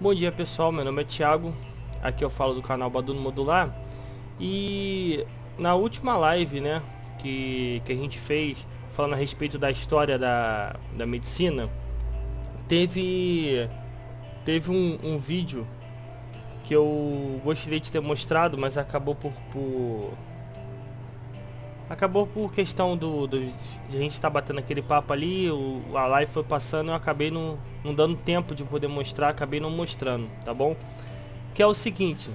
Bom dia pessoal, meu nome é Thiago, aqui eu falo do canal Baduno Modular. E na última live, né, que a gente fez falando a respeito da história da medicina, teve um vídeo que eu gostaria de ter mostrado, mas acabou por questão de a gente estar batendo aquele papo ali, a live foi passando e eu acabei não dando tempo de poder mostrar, acabei não mostrando, tá bom? Que é o seguinte,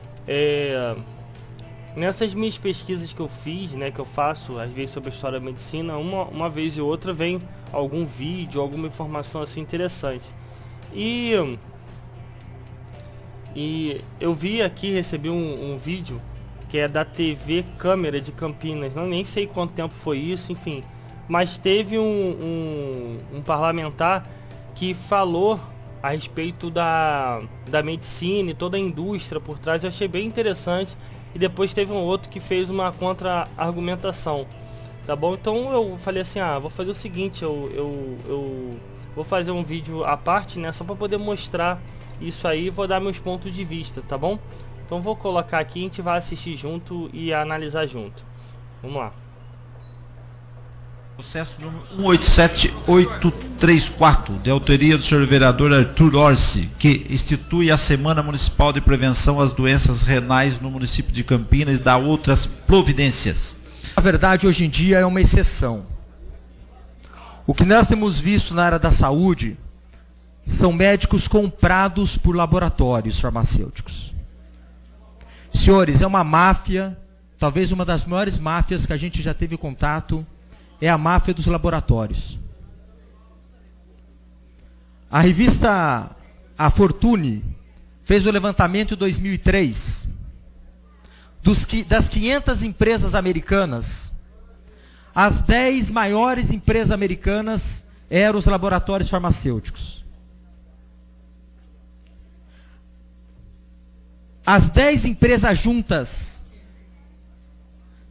nessas minhas pesquisas que eu fiz, né, que eu faço às vezes sobre a história da medicina, uma vez e outra vem algum vídeo, alguma informação assim interessante. E eu vi aqui, recebi um vídeo que é da TV Câmara de Campinas, nem sei quanto tempo foi isso, enfim, mas teve um parlamentar que falou a respeito da medicina e toda a indústria por trás. Eu achei bem interessante, e depois teve um outro que fez uma contra-argumentação, tá bom? Então eu falei assim, vou fazer o seguinte, eu vou fazer um vídeo à parte, né, só para poder mostrar isso aí, vou dar meus pontos de vista, tá bom? Então vou colocar aqui, a gente vai assistir junto e analisar junto. Vamos lá. Processo número 187834, de autoria do senhor vereador Arthur Orsi, que institui a Semana Municipal de Prevenção às Doenças Renais no município de Campinas e dá outras providências. Na verdade, hoje em dia é uma exceção. O que nós temos visto na área da saúde são médicos comprados por laboratórios farmacêuticos. Senhores, é uma máfia, talvez uma das maiores máfias que a gente já teve contato, é a máfia dos laboratórios. A revista A Fortune fez o levantamento em 2003. Das 500 empresas americanas, as 10 maiores empresas americanas eram os laboratórios farmacêuticos. As 10 empresas juntas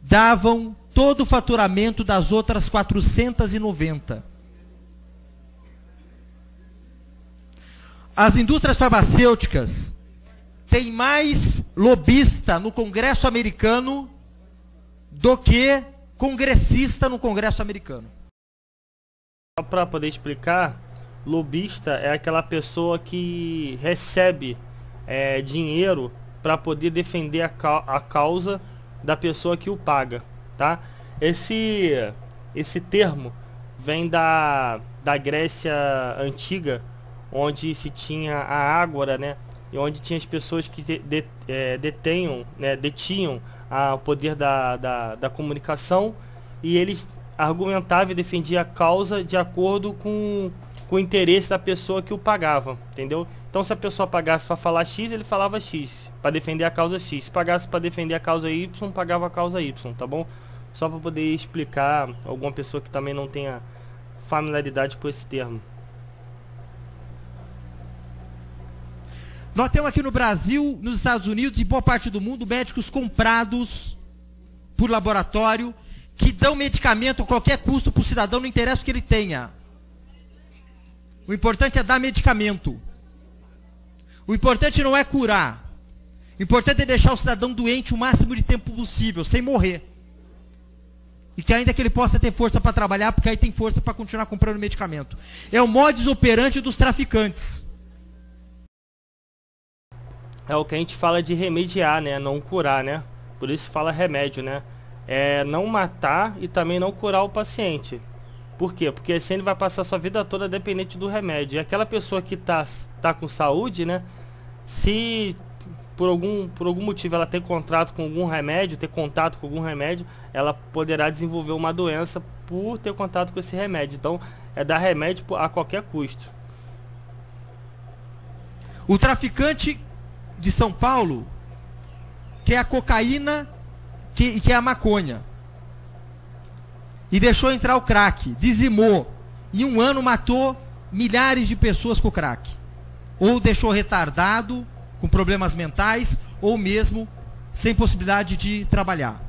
davam todo o faturamento das outras 490. As indústrias farmacêuticas têm mais lobista no Congresso americano do que congressista no Congresso americano. Só para poder explicar, lobista é aquela pessoa que recebe dinheiro para poder defender a causa da pessoa que o paga, tá? Esse termo vem da Grécia Antiga, onde se tinha a ágora, né? E onde tinha as pessoas que detinham o poder da comunicação, e eles argumentavam e defendiam a causa de acordo com o interesse da pessoa que o pagava, entendeu? Então se a pessoa pagasse para falar X, ele falava X, para defender a causa X. Se pagasse para defender a causa Y, pagava a causa Y, tá bom? Só para poder explicar alguma pessoa que também não tenha familiaridade com esse termo. Nós temos aqui no Brasil, nos Estados Unidos e boa parte do mundo, médicos comprados por laboratório que dão medicamento a qualquer custo para o cidadão, não interessa o que ele tenha. O importante é dar medicamento. O importante não é curar. O importante é deixar o cidadão doente o máximo de tempo possível, sem morrer. E que ainda que ele possa ter força para trabalhar, porque aí tem força para continuar comprando medicamento. É o modus operandi dos traficantes. É o que a gente fala de remediar, né? Não curar, né? Por isso fala remédio, né? É não matar e também não curar o paciente. Por quê? Porque assim ele vai passar a sua vida toda dependente do remédio. E aquela pessoa que tá com saúde, né? Se por algum motivo ela ter contato com algum remédio, ela poderá desenvolver uma doença por ter contato com esse remédio. Então, é dar remédio a qualquer custo. O traficante de São Paulo quer a cocaína e quer a maconha. E deixou entrar o crack, dizimou. Em um ano matou milhares de pessoas com o crack. Ou deixou retardado, com problemas mentais, ou mesmo sem possibilidade de trabalhar.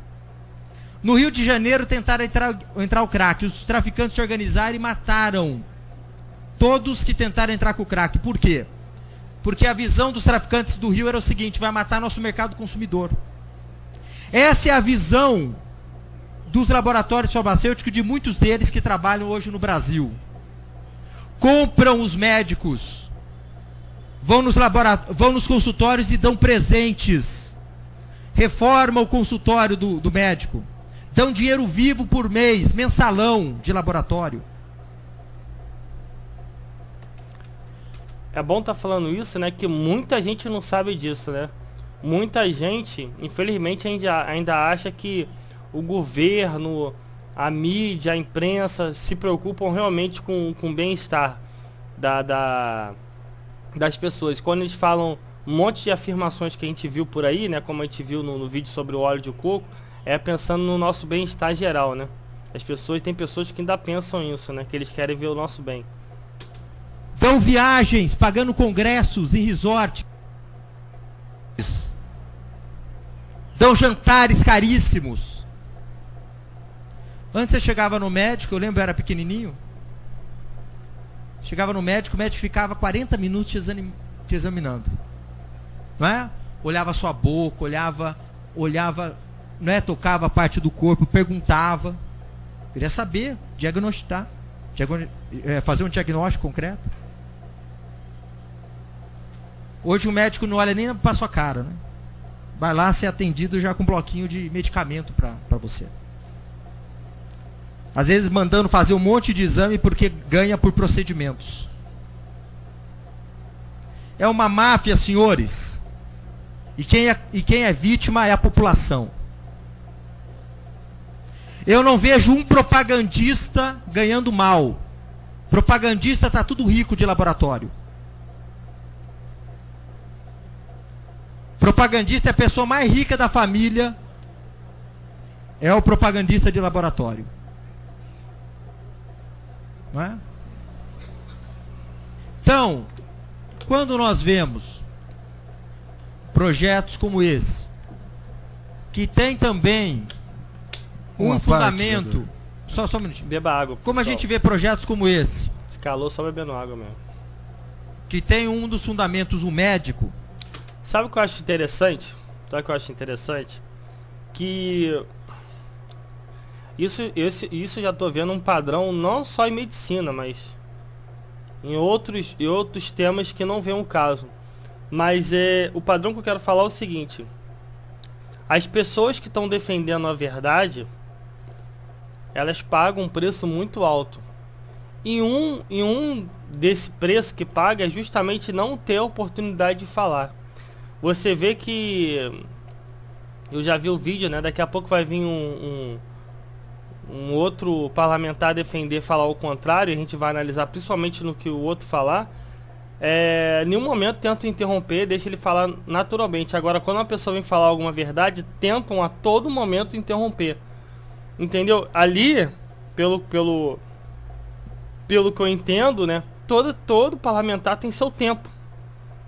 No Rio de Janeiro tentaram entrar o crack. Os traficantes se organizaram e mataram todos que tentaram entrar com o crack. Por quê? Porque a visão dos traficantes do Rio era o seguinte: vai matar nosso mercado consumidor. Essa é a visão dos laboratórios farmacêuticos, de muitos deles que trabalham hoje no Brasil. Compram os médicos, vão nos consultórios e dão presentes, reformam o consultório do médico, dão dinheiro vivo por mês, mensalão de laboratório. É bom estar falando isso, né? Que muita gente não sabe disso, né? Muita gente, infelizmente, ainda acha que o governo, a mídia, a imprensa se preocupam realmente com o bem-estar das pessoas. Quando eles falam um monte de afirmações que a gente viu por aí, né? Como a gente viu no vídeo sobre o óleo de coco, é pensando no nosso bem-estar geral, né? Tem pessoas que ainda pensam isso, né? Que eles querem ver o nosso bem. Dão viagens, pagando congressos em resort. Dão jantares caríssimos. Antes você chegava no médico, eu lembro, eu era pequenininho. Chegava no médico, o médico ficava 40 minutos te examinando. Não é? Olhava a sua boca, olhava, não é? Tocava a parte do corpo, perguntava. Queria saber, diagnosticar. Fazer um diagnóstico concreto. Hoje o médico não olha nem para sua cara, né? Vai lá ser atendido já com um bloquinho de medicamento para você. Às vezes mandando fazer um monte de exame porque ganha por procedimentos. É uma máfia, senhores. E quem é vítima é a população. Eu não vejo um propagandista ganhando mal. Propagandista está tudo rico de laboratório. Propagandista é a pessoa mais rica da família. É o propagandista de laboratório. Não é? Então, quando nós vemos projetos como esse, que tem também um fundamento... Só um minutinho. Beba água. Como a gente vê projetos como esse? Se calou só bebendo água mesmo. Que tem um dos fundamentos, o médico. Sabe o que eu acho interessante? Que isso já tô vendo um padrão não só em medicina, mas em outros temas que não vem um caso. Mas o padrão que eu quero falar é o seguinte: as pessoas que estão defendendo a verdade, elas pagam um preço muito alto. E um desse preço que paga é justamente não ter a oportunidade de falar. Você vê que... Eu já vi o vídeo, né? Daqui a pouco vai vir um outro parlamentar defender, falar o contrário. A gente vai analisar principalmente no que o outro falar. Em nenhum momento tentam interromper, deixa ele falar naturalmente. Agora, quando uma pessoa vem falar alguma verdade, tentam a todo momento interromper. Entendeu? Ali, pelo que eu entendo, né? Todo parlamentar tem seu tempo,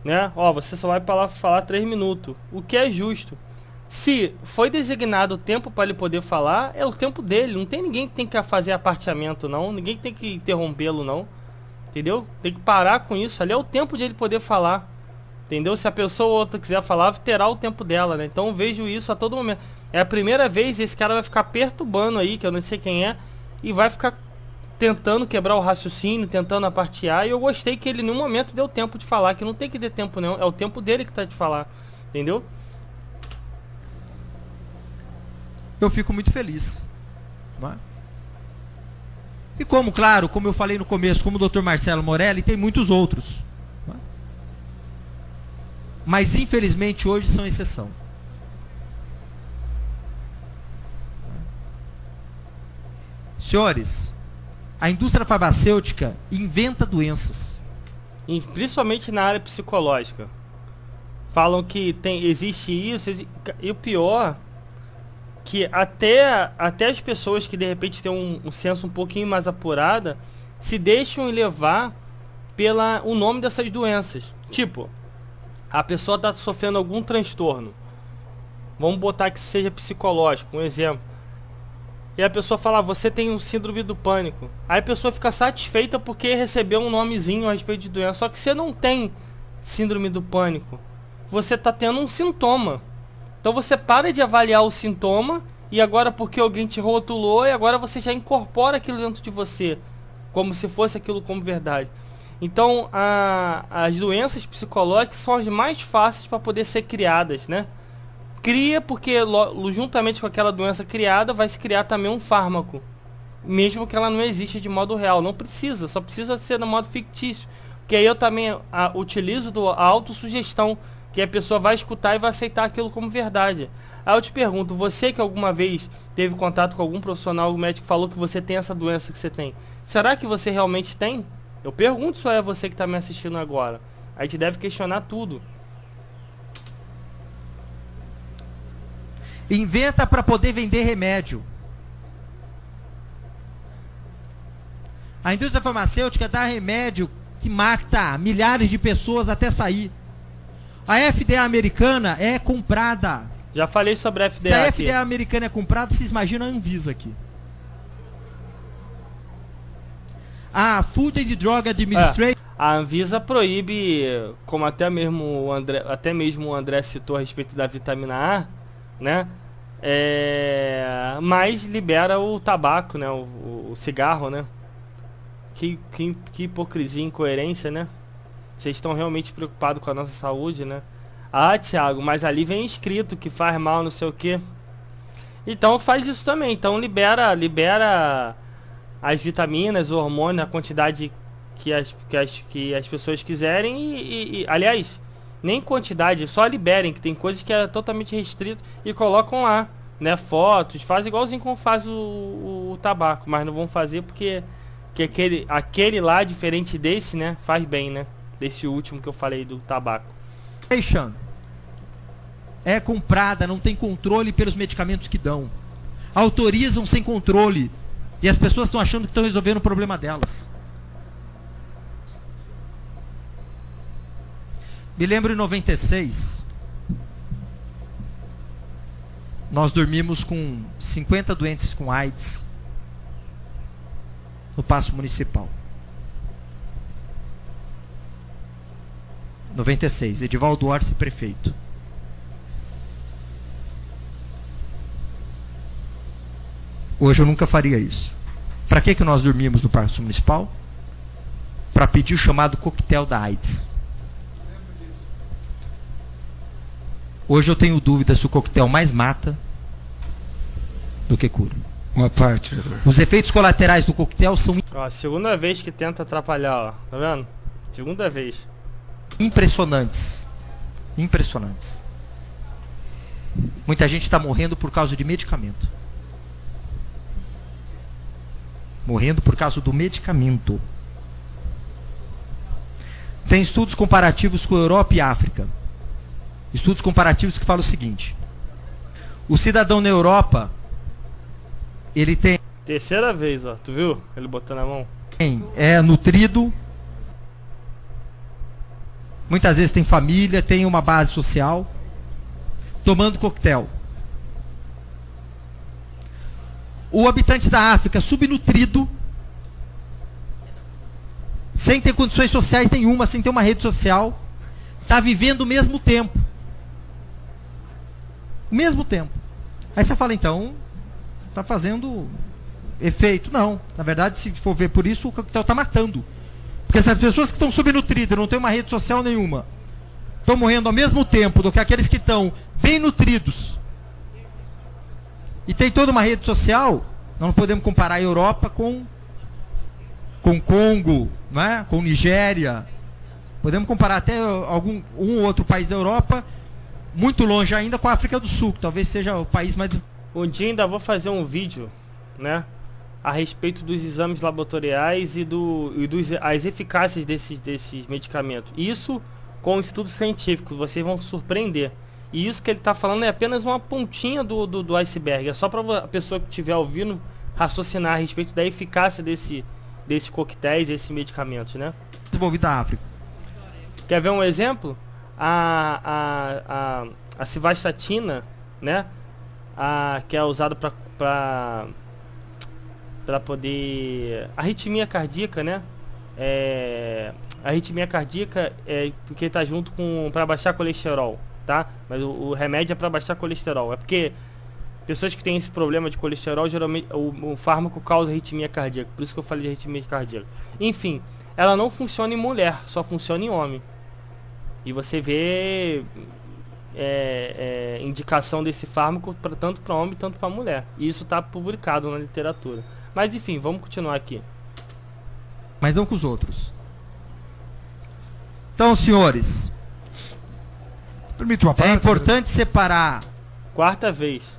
né? Ó, você só vai falar 3 minutos, o que é justo. Se foi designado o tempo para ele poder falar, é o tempo dele. Não tem ninguém que tem que fazer aparteamento, não. Ninguém tem que interrompê-lo, não. Entendeu? Tem que parar com isso. Ali é o tempo de ele poder falar. Entendeu? Se a pessoa ou outra quiser falar, terá o tempo dela, né? Então eu vejo isso a todo momento. É a primeira vez, esse cara vai ficar perturbando aí, que eu não sei quem é, e vai ficar tentando quebrar o raciocínio, tentando apartear. E eu gostei que ele em nenhum momento deu tempo de falar, que não tem que ter tempo não, é o tempo dele que tá de falar. Entendeu? Eu fico muito feliz. Não é? E como, claro, como eu falei no começo, como o Dr. Marcelo Morelli, tem muitos outros. Não é? Mas infelizmente hoje são exceção. Senhores, a indústria farmacêutica inventa doenças. Principalmente na área psicológica. Falam que existe isso, e o pior, que até as pessoas que de repente têm um senso um pouquinho mais apurado, se deixam levar o nome dessas doenças. Tipo, a pessoa está sofrendo algum transtorno. Vamos botar que seja psicológico, um exemplo. E a pessoa fala, você tem um síndrome do pânico. Aí a pessoa fica satisfeita porque recebeu um nomezinho a respeito de doença. Só que você não tem síndrome do pânico? Você está tendo um sintoma. Então você para de avaliar o sintoma e agora porque alguém te rotulou e agora você já incorpora aquilo dentro de você, como se fosse aquilo como verdade. Então as doenças psicológicas são as mais fáceis para poder ser criadas, né? Cria porque juntamente com aquela doença criada vai se criar também um fármaco, mesmo que ela não exista de modo real. Não precisa, só precisa ser no modo fictício. Que aí eu também utilizo a autossugestão, que a pessoa vai escutar e vai aceitar aquilo como verdade. Aí eu te pergunto, você que alguma vez teve contato com algum profissional, algum médico que falou que você tem essa doença que você tem, será que você realmente tem? Eu pergunto só a você que está me assistindo agora. A gente deve questionar tudo. Inventa para poder vender remédio. A indústria farmacêutica dá remédio que mata milhares de pessoas até sair. A FDA americana é comprada. Já falei sobre a FDA. Se a aqui. FDA americana é comprada, vocês imaginam a Anvisa aqui. A Food and Drug Administration... A Anvisa proíbe, como até mesmo o André citou a respeito da vitamina A, né? Mas libera o tabaco, né? O cigarro, né? Que hipocrisia e incoerência, né? Vocês estão realmente preocupados com a nossa saúde, né? Ah, Thiago, mas ali vem escrito que faz mal, não sei o que. Então faz isso também. Então libera as vitaminas, o hormônio, a quantidade que as pessoas quiserem aliás, nem quantidade, só liberem, que tem coisas que é totalmente restrito e colocam lá, né? Fotos, faz igualzinho como faz o tabaco, mas não vão fazer porque aquele lá, diferente desse, né? Faz bem, né? Desse último que eu falei do tabaco. É comprada, não tem controle pelos medicamentos que dão. Autorizam sem controle. E as pessoas estão achando que estão resolvendo o problema delas. Me lembro em 96, nós dormimos com 50 doentes com AIDS no Paço Municipal. 96, Edivaldo Orsi, prefeito. Hoje eu nunca faria isso. Para que nós dormimos no Paço Municipal? Para pedir o chamado coquetel da AIDS. Hoje eu tenho dúvida se o coquetel mais mata do que cura. Uma parte, vereador. Os efeitos colaterais do coquetel são Ó, segunda vez que tenta atrapalhar, ó. Tá vendo? Segunda vez. impressionantes. Impressionantes. Muita gente está morrendo por causa de medicamento. Morrendo por causa do medicamento. Tem estudos comparativos com a Europa e a África. Estudos comparativos que falam o seguinte: o cidadão na Europa, ele tem... Terceira vez, ó. Tu viu? Ele botando a mão. É nutrido. Muitas vezes tem família, tem uma base social. Tomando coquetel. O habitante da África, subnutrido, sem ter condições sociais nenhuma, sem ter uma rede social, está vivendo o mesmo tempo. O mesmo tempo. Aí você fala, então, está fazendo efeito. Não, na verdade, se for ver por isso, o coquetel está matando. Porque essas pessoas que estão subnutridas, não têm uma rede social nenhuma, estão morrendo ao mesmo tempo do que aqueles que estão bem nutridos e tem toda uma rede social. Nós não podemos comparar a Europa com Congo, não é? Com Nigéria. Podemos comparar até um ou outro país da Europa, muito longe ainda, com a África do Sul, que talvez seja o país mais... Um dia ainda vou fazer um vídeo, né, a respeito dos exames laboratoriais e as eficácias desses medicamentos. Isso com estudos científicos, vocês vão se surpreender. E isso que ele está falando é apenas uma pontinha do iceberg. É só para a pessoa que estiver ouvindo raciocinar a respeito da eficácia desses coquetéis, desses medicamentos, né? Desenvolvido da África. Quer ver um exemplo? A civastatina, né? Que é usada para poder... arritmia cardíaca, né? arritmia cardíaca é porque está junto com para baixar colesterol, tá? Mas o remédio é para baixar colesterol. É porque pessoas que têm esse problema de colesterol, geralmente o fármaco causa arritmia cardíaca. Por isso que eu falei de arritmia cardíaca. Enfim, ela não funciona em mulher, só funciona em homem. E você vê indicação desse fármaco tanto para homem tanto para mulher. E isso está publicado na literatura. Mas enfim, vamos continuar aqui. Mas não com os outros. Então, senhores, permite uma parte, é importante separar quarta vez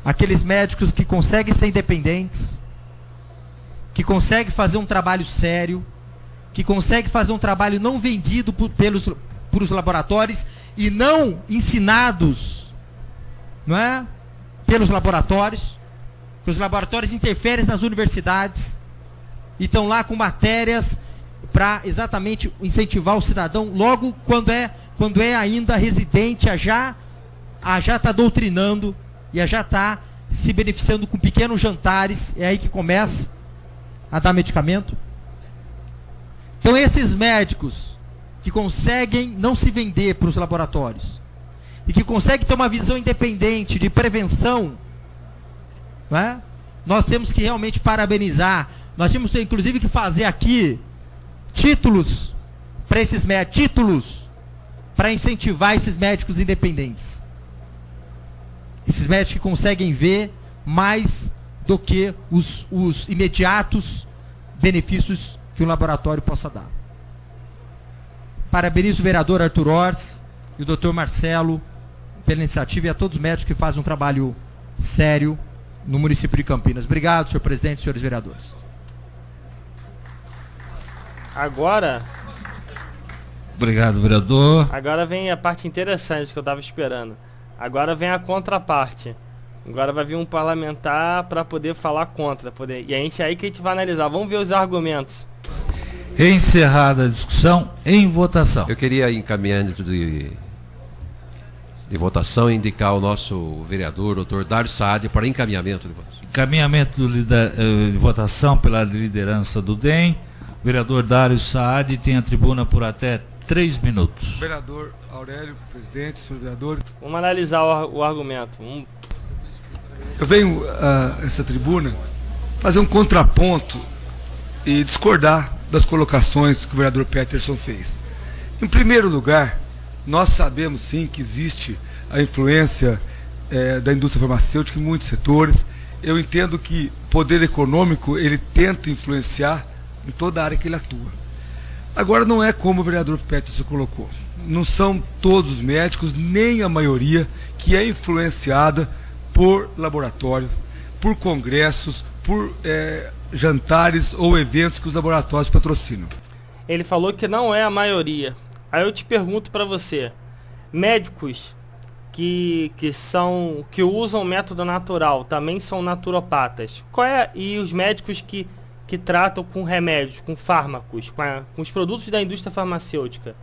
aqueles médicos que conseguem ser independentes, que conseguem fazer um trabalho sério, que conseguem fazer um trabalho não vendido pelos laboratórios e não ensinados, não é? Pelos laboratórios. Os laboratórios interferem nas universidades e estão lá com matérias para exatamente incentivar o cidadão logo quando é ainda residente, a já está doutrinando e a já está se beneficiando com pequenos jantares. É aí que começa a dar medicamento. Então esses médicos que conseguem não se vender para os laboratórios e que conseguem ter uma visão independente de prevenção, não é? Nós temos que realmente parabenizar. Nós temos inclusive que fazer aqui títulos para esses médicos, títulos para incentivar esses médicos independentes. Esses médicos que conseguem ver mais do que os imediatos benefícios que um laboratório possa dar. Parabenizo o vereador Arthur Ors e o doutor Marcelo pela iniciativa e a todos os médicos que fazem um trabalho sério no município de Campinas. Obrigado, senhor presidente e senhores vereadores. Agora... Obrigado, vereador. Agora vem a parte interessante que eu estava esperando. Agora vem a contraparte. Agora vai vir um parlamentar para poder falar contra. E a gente aí que a gente vai analisar. Vamos ver os argumentos. Encerrada a discussão, em votação. Eu queria encaminhar de votação e indicar o nosso vereador, doutor Dário Saad, para encaminhamento de votação. Encaminhamento de votação pela liderança do DEM. O vereador Dário Saad tem a tribuna por até 3 minutos. Vereador Aurélio, presidente, senhor vereador. Vamos analisar o argumento. Eu venho a essa tribuna fazer um contraponto e discordar das colocações que o vereador Peterson fez. Em primeiro lugar, nós sabemos sim que existe a influência da indústria farmacêutica em muitos setores. Eu entendo que o poder econômico ele tenta influenciar em toda a área que ele atua. Agora não é como o vereador Peterson colocou. Não são todos os médicos, nem a maioria, que é influenciada por laboratório, por congressos, por jantares ou eventos que os laboratórios patrocinam. Ele falou que não é a maioria. Aí eu te pergunto para você, médicos que usam método natural também são naturopatas. E os médicos que tratam com remédios, com fármacos, com os produtos da indústria farmacêutica,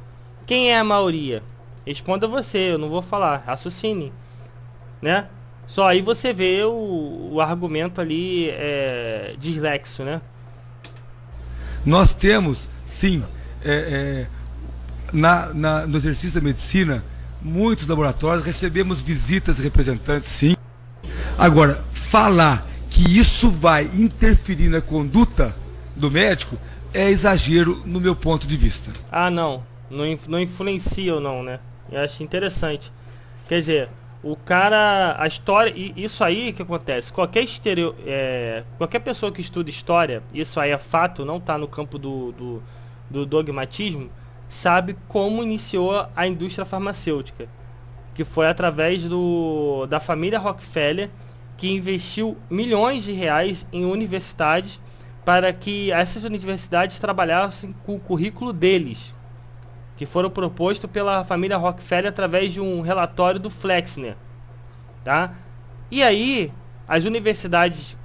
quem é a maioria? Responda você, eu não vou falar, raciocine, né? Só aí você vê o argumento ali dislexo, né? Nós temos, sim, no exercício da medicina, muitos laboratórios, recebemos visitas de representantes, sim. Agora, falar que isso vai interferir na conduta do médico é exagero no meu ponto de vista. Ah, não influencia ou não, né? Eu acho interessante. Quer dizer, o cara, a história, isso aí que acontece, qualquer pessoa que estuda história, isso aí é fato, não está no campo do dogmatismo, sabe como iniciou a indústria farmacêutica, que foi através da família Rockefeller, que investiu milhões de reais em universidades para que essas universidades trabalhassem com o currículo deles, que foram propostos pela família Rockefeller através de um relatório do Flexner, tá? E aí, as universidades,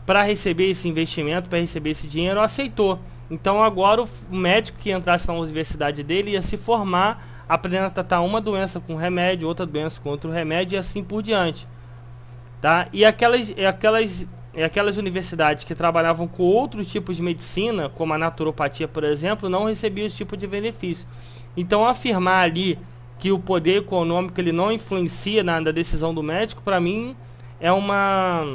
para receber esse investimento, para receber esse dinheiro, aceitou. Então agora o médico que entrasse na universidade dele ia se formar, aprendendo a tratar uma doença com remédio, outra doença com outro remédio e assim por diante, tá? E aquelas aquelas universidades que trabalhavam com outros tipos de medicina, como a naturopatia, por exemplo, não recebiam esse tipo de benefício. Então, afirmar ali que o poder econômico ele não influencia na decisão do médico, para mim, é uma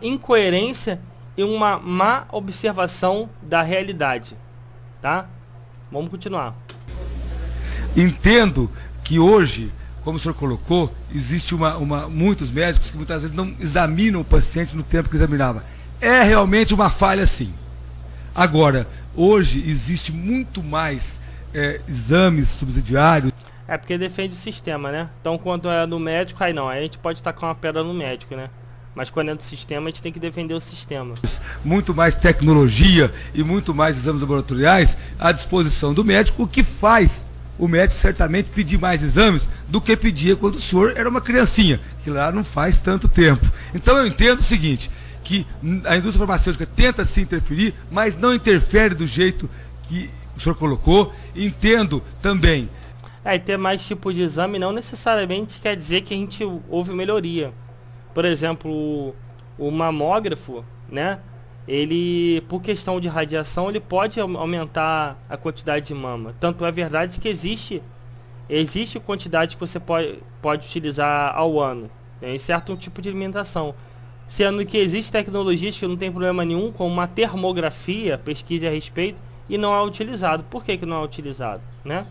incoerência e uma má observação da realidade, tá? Vamos continuar. Entendo que hoje, como o senhor colocou, existe muitos médicos que muitas vezes não examinam o paciente no tempo que examinava. É realmente uma falha, sim. Agora, hoje existe muito mais exames subsidiários. É porque defende o sistema, né? Então, quando é do médico, aí não. Aí a gente pode tacar uma pedra no médico, né? Mas quando é do sistema, a gente tem que defender o sistema. Muito mais tecnologia e muito mais exames laboratoriais à disposição do médico, o que faz o médico certamente pedir mais exames do que pedia quando o senhor era uma criancinha, que lá não faz tanto tempo. Então eu entendo o seguinte, que a indústria farmacêutica tenta se interferir, mas não interfere do jeito que o senhor colocou. Entendo também. E ter mais tipo de exame não necessariamente quer dizer que a gente houve melhoria. Por exemplo, o mamógrafo, né? Ele, por questão de radiação, ele pode aumentar a quantidade de mama. Tanto é verdade que existe quantidade que você pode utilizar ao ano, em certo tipo de alimentação. Sendo que existe tecnologias que não tem problema nenhum, como uma termografia, pesquise a respeito, e não é utilizado. Por que não é utilizado, né?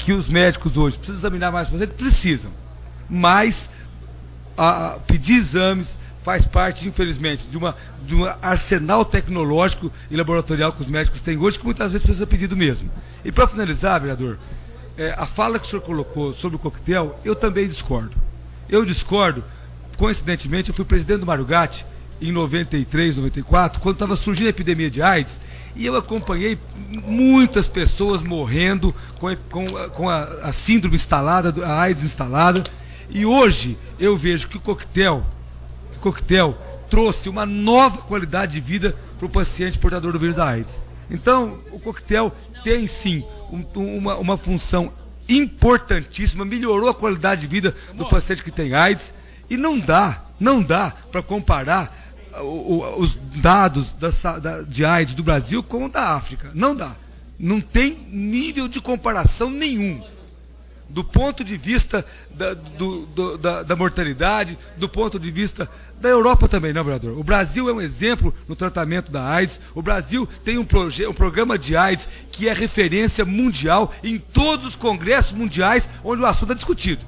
Que os médicos hoje precisam examinar mais pacientes, precisam. Mas pedir exames faz parte, infelizmente, de um arsenal tecnológico e laboratorial que os médicos têm hoje, que muitas vezes precisa pedido mesmo. E para finalizar, vereador, a fala que o senhor colocou sobre o coquetel, eu também discordo. Eu discordo, coincidentemente, eu fui presidente do Marugate em 93, 94, quando estava surgindo a epidemia de AIDS, e eu acompanhei muitas pessoas morrendo com a síndrome instalada, a AIDS instalada, e hoje eu vejo que o coquetel trouxe uma nova qualidade de vida para o paciente portador do vírus da AIDS. Então, o coquetel tem sim uma função importantíssima, melhorou a qualidade de vida do paciente que tem AIDS, e não dá para comparar os dados de AIDS do Brasil com o da África. Não dá. Não tem nível de comparação nenhum. Do ponto de vista da mortalidade, do ponto de vista da Europa também, não, vereador? O Brasil é um exemplo no tratamento da AIDS. O Brasil tem um programa de AIDS que é referência mundial em todos os congressos mundiais onde o assunto é discutido.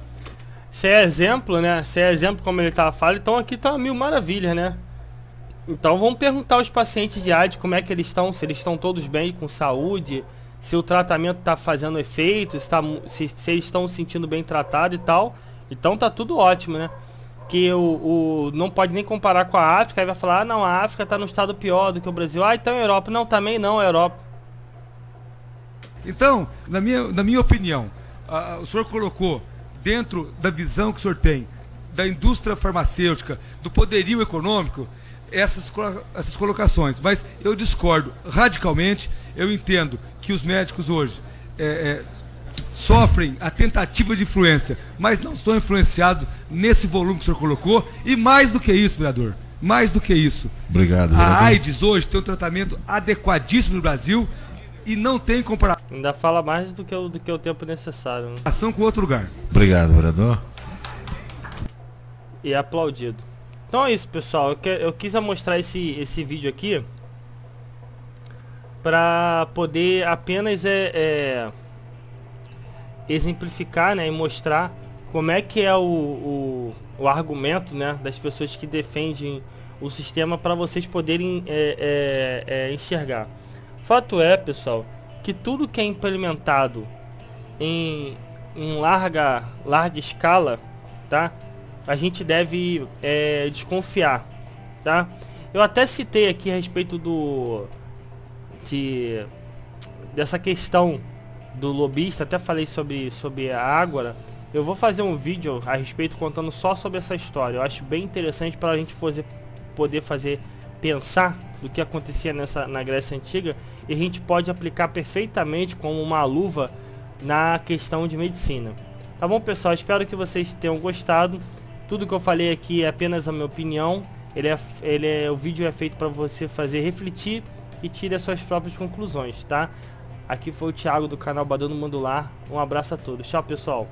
Se é exemplo, né? Se é exemplo, como ele estava falando, então aqui está mil maravilhas, né? Então vamos perguntar aos pacientes de AIDS como é que eles estão, se eles estão todos bem, com saúde, se o tratamento está fazendo efeito, se eles estão se sentindo bem tratados e tal. Então tá tudo ótimo, né? Que não pode nem comparar com a África, aí vai falar, não, a África está no estado pior do que o Brasil. Então a Europa. Não, também não, a Europa. Então, na minha opinião, o senhor colocou dentro da visão que o senhor tem, da indústria farmacêutica, do poderio econômico, essas colocações, mas eu discordo radicalmente. Eu entendo que os médicos hoje sofrem a tentativa de influência, mas não são influenciados nesse volume que o senhor colocou, e mais do que isso, vereador, mais do que isso. Obrigado, vereador. A AIDS hoje tem um tratamento adequadíssimo no Brasil e não tem comparação. Ainda fala mais do que o tempo necessário, né? Com outro lugar. Obrigado, vereador. E é aplaudido. Então é isso, pessoal. Eu quis mostrar esse vídeo aqui para poder apenas exemplificar, né, e mostrar como é que é o argumento, né, das pessoas que defendem o sistema, para vocês poderem enxergar. Fato é, pessoal, que tudo que é implementado em larga escala, tá? A gente deve desconfiar, tá? Eu até citei aqui a respeito dessa questão do lobista, até falei sobre a Ágora. Eu vou fazer um vídeo a respeito contando só sobre essa história. Eu acho bem interessante para a gente poder pensar do que acontecia na Grécia Antiga, e a gente pode aplicar perfeitamente como uma luva na questão de medicina. Tá bom, pessoal? Espero que vocês tenham gostado. Tudo que eu falei aqui é apenas a minha opinião. O vídeo é feito para você fazer refletir e tire as suas próprias conclusões, tá? Aqui foi o Thiago do canal Badando Modular. Um abraço a todos. Tchau, pessoal.